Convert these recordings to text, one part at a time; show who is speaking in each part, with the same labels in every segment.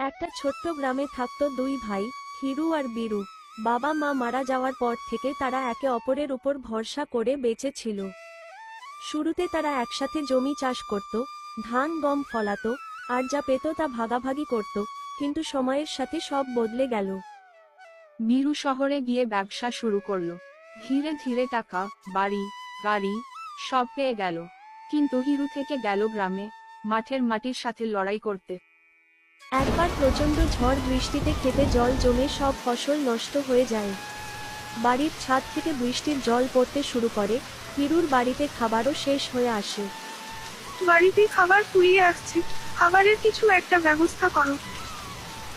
Speaker 1: একটা ছোট্ট গ্রামে থাকতো দুই ভাই, হিরু আর বীরু। বাবা মা মারা যাওয়ার পর থেকে তারা একে অপরের উপর ভরসা করে বেঁচে ছিল। শুরুতে তারা একসাথে জমি চাষ করত, ধান গম ফলাতো, আর যা পেত তা ভাগাভাগি করত, কিন্তু সময়ের সাথে সব বদলে গেল।
Speaker 2: বীরু শহরে গিয়ে ব্যবসা শুরু করলো। ধীরে ধীরে টাকা, বাড়ি, গাড়ি সব পেয়ে গেল। কিন্তু হিরু থেকে গেল গ্রামে, মাঠের মাটির সাথে লড়াই করতে।
Speaker 1: একবার প্রচণ্ড ঝড় বৃষ্টিতে খেতে জল জমে সব ফসল নষ্ট হয়ে যায়। বাড়ির ছাদ থেকে বৃষ্টির জল পড়তে শুরু করে, হিরুর বাড়িতে খাবারও শেষ হয়ে আসে।
Speaker 3: বাড়িতে খাবার ফুরিয়ে আসছে, খাবারের কিছু একটা ব্যবস্থা করো।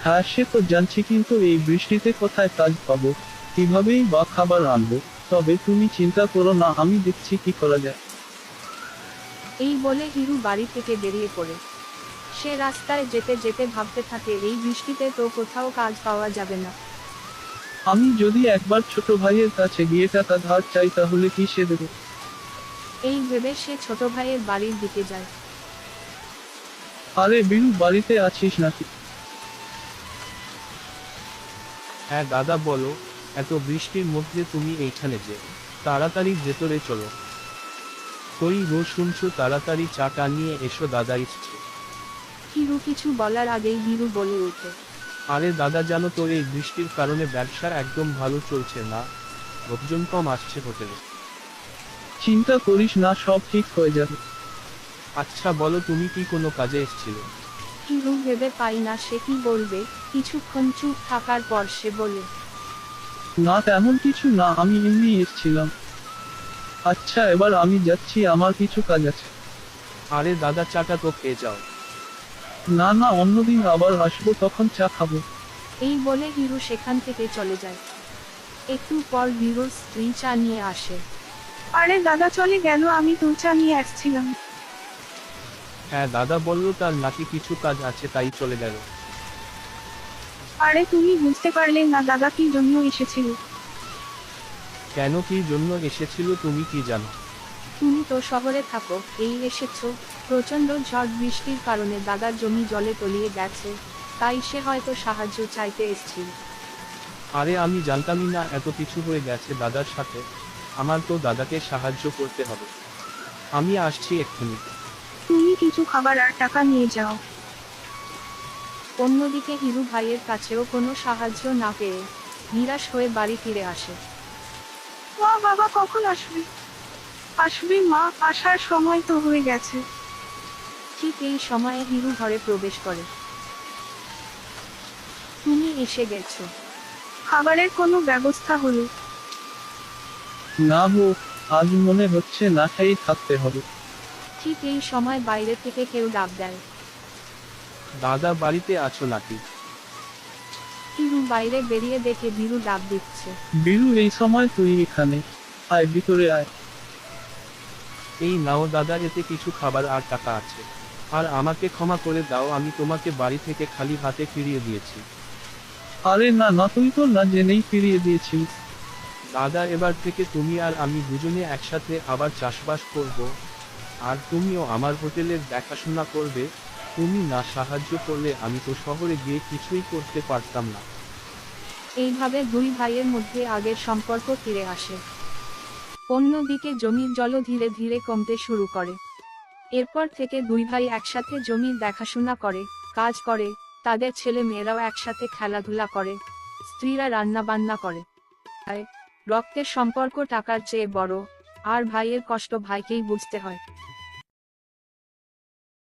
Speaker 4: হ্যাঁ সে তো জানছি, কিন্তু এই বৃষ্টিতে কোথায় কাজ পাবো, কিভাবেই বা খাবার আনবো। তবে তুমি চিন্তা করো না, আমি দেখছি কি করা যায়।
Speaker 2: এই বলে হিরু বাড়ি থেকে বেরিয়ে পড়ে। সে রাস্তায় যেতে যেতে ভাবতে থাকে, এই বৃষ্টিতে তো কোথাও কাজ পাওয়া যাবে না।
Speaker 4: আমি যদি একবার ছোট ভাইয়ের কাছে গিয়ে টাকা ধার চাই তাহলে কি সে দেবে?
Speaker 2: এই ভেবে সে ছোট ভাইয়ের বাড়ির দিকে যায়।
Speaker 4: আরে বীরু, বাড়িতে আছিস নাকি?
Speaker 5: হ্যাঁ দাদা বলো, এত বৃষ্টির মধ্যে তুমি এইখানে যে? তাড়াতাড়ি ভেতরে চলো। কই গো শুনছো, তাড়াতাড়ি চাটা নিয়ে এসো, দাদা এসছে।
Speaker 2: হিরু কিছু বলার আগেই বীরু বলে ওঠে,
Speaker 5: আরে দাদা জানো তো, এই বৃষ্টির কারণে ব্যবসা একদম ভালো চলছে না, লোকজন কম আসছে হোটেলে।
Speaker 4: চিন্তা করিস না, সব ঠিক হয়ে যাবে।
Speaker 5: আচ্ছা বলো, তুমি কি কোনো কাজে এসেছিলে?
Speaker 2: হিরু ভেবে পাই না সে কি বলবে। কিছুক্ষণ চুপ থাকার পর সে বলে,
Speaker 4: না তেমন কিছু না, আমি এমনি এসেছিলাম। আচ্ছা এবার আমি যাচ্ছি, আমার কিছু কাজ আছে।
Speaker 5: আরে দাদা চাটা তো খেয়ে যাও।
Speaker 4: না না, অন্যদিন আবার আসবো, তখন চা খাবো।
Speaker 2: এই বলে হিরু সেখান থেকে চলে যায়। একটু পর বীরুর স্ত্রী চা নিয়ে আসে।
Speaker 3: আরে দাদা চলে গেল, আমি দুধ চা নিয়ে আসছিলাম।
Speaker 5: হ্যাঁ দাদা বললো তার নাকি কিছু কাজ আছে, তাই চলে গেল।
Speaker 3: আরে তুমি বুঝতে পারলে না দাদা কি জন্য এসেছিল?
Speaker 5: কেন, কি জন্য এসেছিল তুমি কি জানো?
Speaker 2: তুমি তো শহরে থাকো, এই এসেছো। প্রচন্ড ঝড় বৃষ্টির কারণে দাদার জমি জলে তলিয়ে গেছে, তাই সে হয়তো সাহায্য চাইতে এসেছিল।
Speaker 5: আরে আমি জানতামই না এত কিছু হয়ে গেছে দাদার সাথে। আমার তো দাদাকে সাহায্য করতে হবে। আমি আসছি এক্ষুনি।
Speaker 3: তুমি কিছু খাবার আর টাকা নিয়ে যাও।
Speaker 2: অন্যদিকে হিরু ভাইয়ের কাছেও কোনো সাহায্য না পেয়ে নিরাশ হয়ে বাড়ি ফিরে আসে।
Speaker 3: মা বাবা কখন আসবে? আসবে মা, আসার সময় তো হয়ে গেছে।
Speaker 2: ঠিক এই সময়ে হিরু ঘরে প্রবেশ করে। তুমি এসে গেছো।
Speaker 3: খাবারের কোনো ব্যবস্থা হলো?
Speaker 4: না গো, আজ মনে হচ্ছে না খেয়েই থাকতে হবে।
Speaker 2: ঠিক এই সময় বাইরে থেকে কেউ ডাক দেয়।
Speaker 5: দাদা বাড়িতে আছো নাকি?
Speaker 2: হিরু বাইরে বেরিয়ে দেখে বীরু ডাক দিচ্ছে।
Speaker 4: বীরু, এই সময় তুই এখানে? আয় ভিতরে আয়।
Speaker 5: এই নাও দাদা, এতে কিছু খাবার আর টাকা আছে। আর আমাকে ক্ষমা করে দাও, আমি তোমাকে বাড়ি থেকে খালি হাতে ফিরিয়ে দিয়েছি।
Speaker 4: আরে না না, তুই তো না জেনেই ফিরিয়ে দিয়েছিস।
Speaker 5: দাদা এবার থেকে তুমি আর আমি দুজনে একসাথে আবার চাষবাস করব। আর তুমিও আমার হোটেলের দেখাশোনা করবে। তুমি না সাহায্য করলে আমি তো শহরে গিয়ে কিছুই করতে পারতাম না।
Speaker 2: এইভাবে দুই ভাইয়ের মধ্যে আগের সম্পর্ক ফিরে আসে। অন্যদিকে জমির জলও ধীরে ধীরে কমতে শুরু করে। এরপর থেকে দুই ভাই একসাথে জমির দেখাশোনা করে, কাজ করে, তাদের ছেলে মেয়েরাও একসাথে খেলাধুলা করে, স্ত্রীরা রান্না বান্না করে। রক্তের সম্পর্ক টাকার চেয়ে বড়, আর ভাইয়ের কষ্ট ভাইকেই বুঝতে হয়।